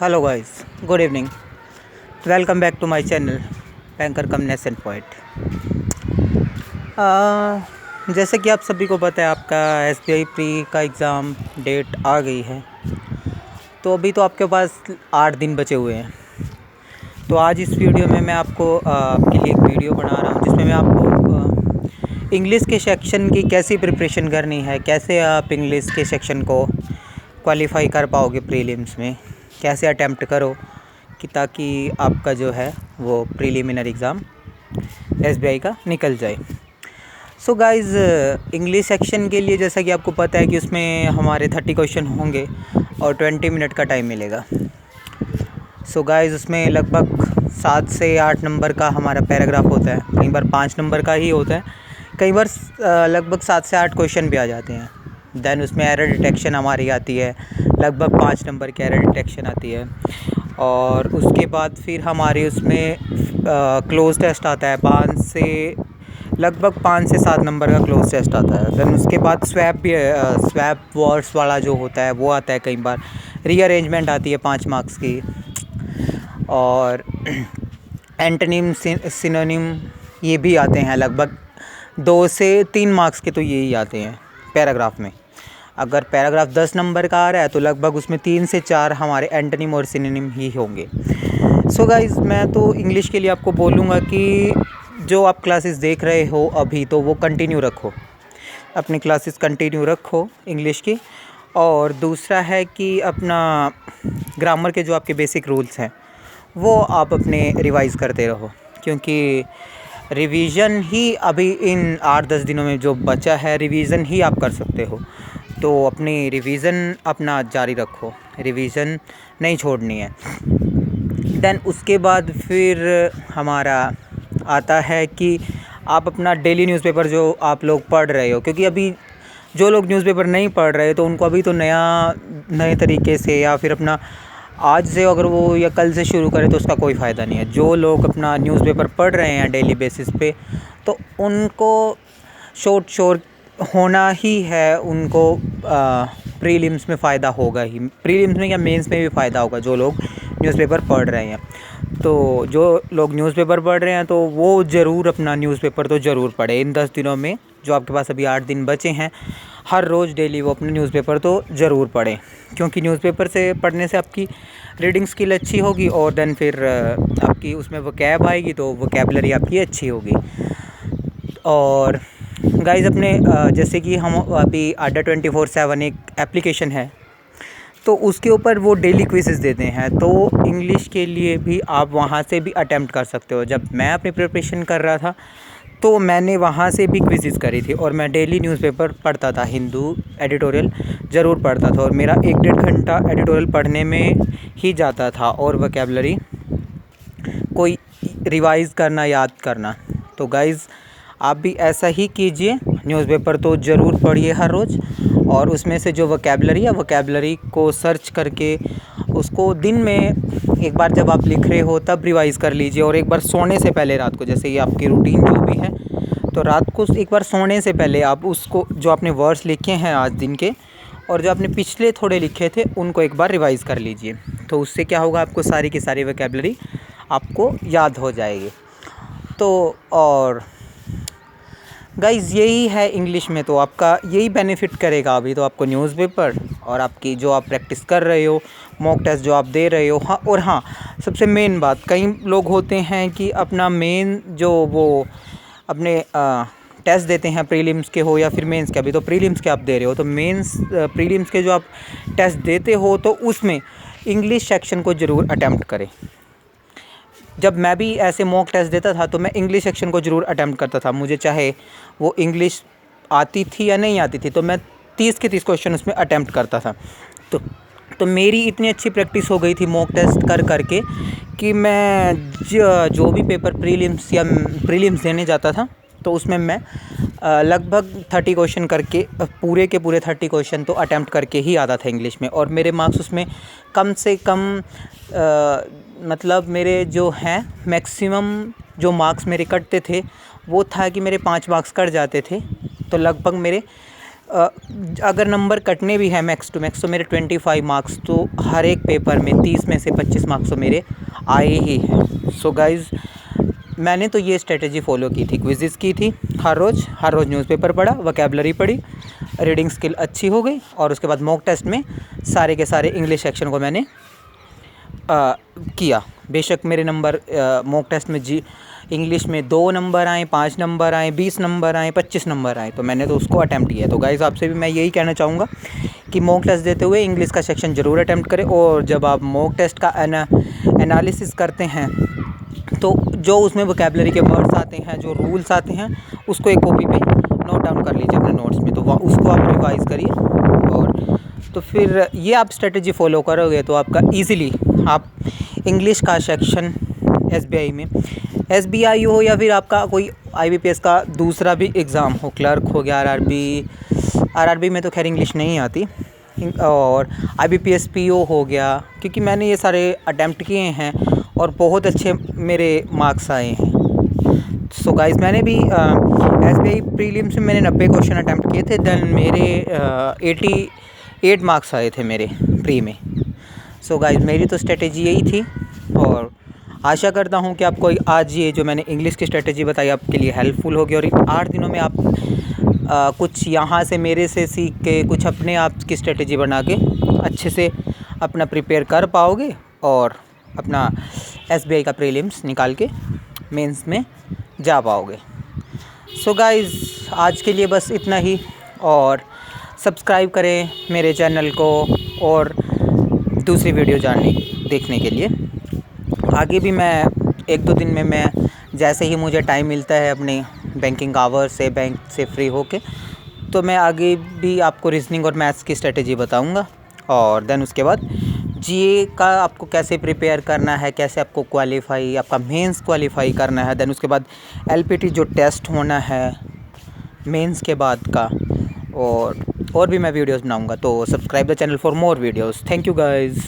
Hello guys, good evening. Welcome back to my channel Banker Come Nation Point. जैसे कि आप सभी को पता है, आपका एसबीआई प्री का एग्ज़ाम डेट आ गई है। तो अभी तो आपके पास 8 दिन बचे हुए हैं। तो आज इस वीडियो में मैं आपके लिए एक वीडियो बना रहा हूँ जिसमें मैं आपको इंग्लिश के सेक्शन की कैसी प्रिपरेशन करनी है, कैसे आप इंग्लिश के सेक्शन को क्वालिफाई कर पाओगे प्रीलिम्स में, कैसे अटैम्प्ट करो कि ताकि आपका जो है वो प्रीलिमिनरी एग्ज़ाम एसबीआई का निकल जाए। सो गाइज़, इंग्लिश सेक्शन के लिए जैसा कि आपको पता है कि उसमें हमारे 30 क्वेश्चन होंगे और 20 मिनट का टाइम मिलेगा। सो गाइज़, उसमें लगभग 7 से 8 नंबर का हमारा पैराग्राफ होता है, कई बार 5 नंबर का ही होता है, कई बार लगभग 7 से 8 क्वेश्चन भी आ जाते हैं। देन उसमें एरर डिटेक्शन हमारी आती है, लगभग 5 नंबर की एरर डिटेक्शन आती है। और उसके बाद फिर हमारे उसमें क्लोज टेस्ट आता है, लगभग 5 से 7 नंबर का क्लोज टेस्ट आता है। देन उसके बाद स्वैप भी स्वैप वर्ड्स वाला जो होता है वो आता है, कई बार रीअरेंजमेंट आती है 5 मार्क्स की। और एंटोनिम सिनोनिम ये भी आते हैं, लगभग 2 से 3 मार्क्स के तो यही आते हैं पैराग्राफ में। अगर पैराग्राफ 10 नंबर का आ रहा है तो लगभग उसमें 3 से 4 हमारे एंटोनिम और सिनोनिम ही होंगे। सो गाइज़, मैं तो इंग्लिश के लिए आपको बोलूँगा कि जो आप क्लासेस देख रहे हो अभी, तो वो कंटिन्यू रखो, अपनी क्लासेस कंटिन्यू रखो इंग्लिश की। और दूसरा है कि अपना ग्रामर के जो आपके बेसिक रूल्स हैं वो आप अपने रिवाइज़ करते रहो, क्योंकि रिवीजन ही अभी इन 8-10 दिनों में जो बचा है, रिवीजन ही आप कर सकते हो। तो अपनी रिवीजन अपना जारी रखो, रिवीजन नहीं छोड़नी है। देन उसके बाद फिर हमारा आता है कि आप अपना डेली न्यूज़पेपर जो आप लोग पढ़ रहे हो, क्योंकि अभी जो लोग न्यूज़पेपर नहीं पढ़ रहे तो उनको अभी तो नए तरीके से या फिर अपना आज से अगर वो या कल से शुरू करें तो उसका कोई फ़ायदा नहीं है। जो लोग अपना न्यूज़पेपर पढ़ रहे हैं डेली बेसिस पे, तो उनको शोर होना ही है, उनको प्रीलिम्स में फ़ायदा होगा ही, प्रीलिम्स में या मेंस में भी फ़ायदा होगा जो लोग न्यूज़पेपर पढ़ रहे हैं। तो जो लोग न्यूज़पेपर पढ़ रहे हैं तो वो ज़रूर अपना न्यूज़पेपर तो ज़रूर पढ़े इन 10 दिनों में, जो आपके पास अभी 8 दिन बचे हैं। हर रोज़ डेली वो अपना न्यूज़पेपर तो ज़रूर पढ़ें, क्योंकि न्यूज़पेपर से पढ़ने से आपकी रीडिंग स्किल अच्छी होगी और देन फिर आपकी उसमें वोकैब आएगी, तो वोकैबलरी आपकी अच्छी होगी। और गाइज़, अपने जैसे कि हम अभी अड्डा 24/7 एक एप्लीकेशन है, तो उसके ऊपर वो डेली क्विज़ेस देते हैं, तो इंग्लिश के लिए भी आप वहाँ से भी अटैम्प्ट कर सकते हो। जब मैं अपनी प्रिपरेशन कर रहा था तो मैंने वहाँ से भी क्विज़ेस करी थी और मैं डेली न्यूज़पेपर पढ़ता था, हिंदू एडिटोरियल ज़रूर पढ़ता था और मेरा 1-1.5 घंटा एडिटोरियल पढ़ने में ही जाता था और वोकैबलरी कोई रिवाइज़ करना, याद करना। तो गाइज़, आप भी ऐसा ही कीजिए, न्यूज़पेपर तो ज़रूर पढ़िए हर रोज़, और उसमें से जो वोकैबलरी को सर्च करके उसको दिन में एक बार जब आप लिख रहे हो तब रिवाइज़ कर लीजिए। और एक बार सोने से पहले रात को, जैसे ये आपकी रूटीन जो भी है, तो रात को एक बार सोने से पहले आप उसको, जो आपने वर्ड्स लिखे हैं आज दिन के और जो आपने पिछले थोड़े लिखे थे, उनको एक बार रिवाइज़ कर लीजिए। तो उससे क्या होगा, आपको सारी की सारी वोकैबलरी आपको याद हो जाएगी। तो और गाइज़, यही है इंग्लिश में, तो आपका यही बेनिफिट करेगा अभी तो आपको न्यूज़पेपर और आपकी जो आप प्रैक्टिस कर रहे हो, मॉक टेस्ट जो आप दे रहे हो। हाँ, और हाँ, सबसे मेन बात, कई लोग होते हैं कि अपना मेन जो वो अपने टेस्ट देते हैं, प्रीलिम्स के हो या फिर मेंस के, अभी तो प्रीलिम्स के आप दे रहे हो, तो प्रीलिम्स के जो आप टेस्ट देते हो तो उसमें इंग्लिश सेक्शन को ज़रूर अटैम्प्ट करें। जब मैं भी ऐसे मॉक टेस्ट देता था तो मैं इंग्लिश सेक्शन को ज़रूर अटैम्प्ट करता था, मुझे चाहे वो इंग्लिश आती थी या नहीं आती थी, तो मैं 30 के 30 क्वेश्चन उसमें अटैम्प्ट करता था। तो मेरी इतनी अच्छी प्रैक्टिस हो गई थी मॉक टेस्ट कर के कि मैं जो भी पेपर प्रीलिम्स देने जाता था तो उसमें मैं लगभग 30 क्वेश्चन करके, पूरे के पूरे 30 क्वेश्चन तो अटैम्प्ट करके ही आता था इंग्लिश में। और मेरे मार्क्स उसमें कम से कम मतलब मेरे जो हैं मैक्सिमम जो मार्क्स मेरे कटते थे वो था कि मेरे 5 मार्क्स कट जाते थे, तो लगभग मेरे अगर नंबर कटने भी हैं मैक्स टू मैक्स तो मेरे 25 मार्क्स तो हर एक पेपर में 30 में से 25 मार्क्स तो मेरे आए ही हैं। सो गाइज़, मैंने तो ये स्ट्रेटजी फॉलो की थी, क्विज़ेस की थी हर रोज़ न्यूज़पेपर पढ़ा, वोकैबुलरी पढ़ी, रीडिंग स्किल अच्छी हो गई और उसके बाद मॉक टेस्ट में सारे के सारे इंग्लिश सेक्शन को मैंने किया। बेशक मेरे नंबर मॉक टेस्ट में इंग्लिश में 2 नंबर आए, 5 नंबर आए, 20 नंबर आए, 25 नंबर आए, तो मैंने तो उसको अटैम्प्ट किया। तो गाइज़, आपसे भी मैं यही कहना चाहूँगा कि मॉक टेस्ट देते हुए इंग्लिश का सेक्शन ज़रूर अटैम्प्ट करें, और जब आप मॉक टेस्ट का एनालिसिस करते हैं तो जो उसमें वोकैबुलरी के वर्ड्स आते हैं, जो रूल्स आते हैं, उसको एक कॉपी पे नोट डाउन कर लीजिए अपने नोट्स में, तो उसको आप रिवाइज़ करिए। और तो फिर ये आप स्ट्रेटजी फॉलो करोगे तो आपका ईज़िली आप इंग्लिश का सेक्शन एसबीआई में, एसबीआई हो या फिर आपका कोई आईबीपीएस का दूसरा भी एग्ज़ाम हो, क्लर्क हो गया, आरआरबी में तो खैर इंग्लिश नहीं आती, और आईबीपीएस पीओ हो गया, क्योंकि मैंने ये सारे अटैम्प्ट किए हैं और बहुत अच्छे मेरे मार्क्स आए हैं। सो गाइज़, मैंने भी एसबीआई प्रीलिम्स में मैंने 90 क्वेश्चन अटैम्प्ट किए थे, देन मेरे 88 मार्क्स आए थे मेरे प्री में। सो गाइज़, मेरी तो स्ट्रेटेजी यही थी, और आशा करता हूँ कि आपको आज ये जो मैंने इंग्लिश की स्ट्रेटेजी बताई आपके लिए हेल्पफुल होगी, और इन 8 दिनों में आप कुछ यहाँ से मेरे से सीख के कुछ अपने आप की स्ट्रेटेजी बना के अच्छे से अपना प्रिपेयर कर पाओगे और अपना एसबीआई का प्रीलिम्स निकाल के मेंस में जा पाओगे। सो गाइज़, आज के लिए बस इतना ही, और सब्सक्राइब करें मेरे चैनल को और दूसरी वीडियो देखने के लिए। आगे भी मैं 1-2 दिन में मैं जैसे ही मुझे टाइम मिलता है अपने बैंकिंग आवर्स से, बैंक से फ्री होके, तो मैं आगे भी आपको रीजनिंग और मैथ्स की स्ट्रेटेजी बताऊंगा, और देन उसके बाद जीए का आपको कैसे प्रिपेयर करना है, कैसे आपको क्वालिफाई, आपका मेंस क्वालिफाई करना है, देन उसके बाद एलपीटी जो टेस्ट होना है मेंस के बाद का, और भी मैं वीडियोस बनाऊंगा। तो subscribe the channel for more videos. Thank you guys.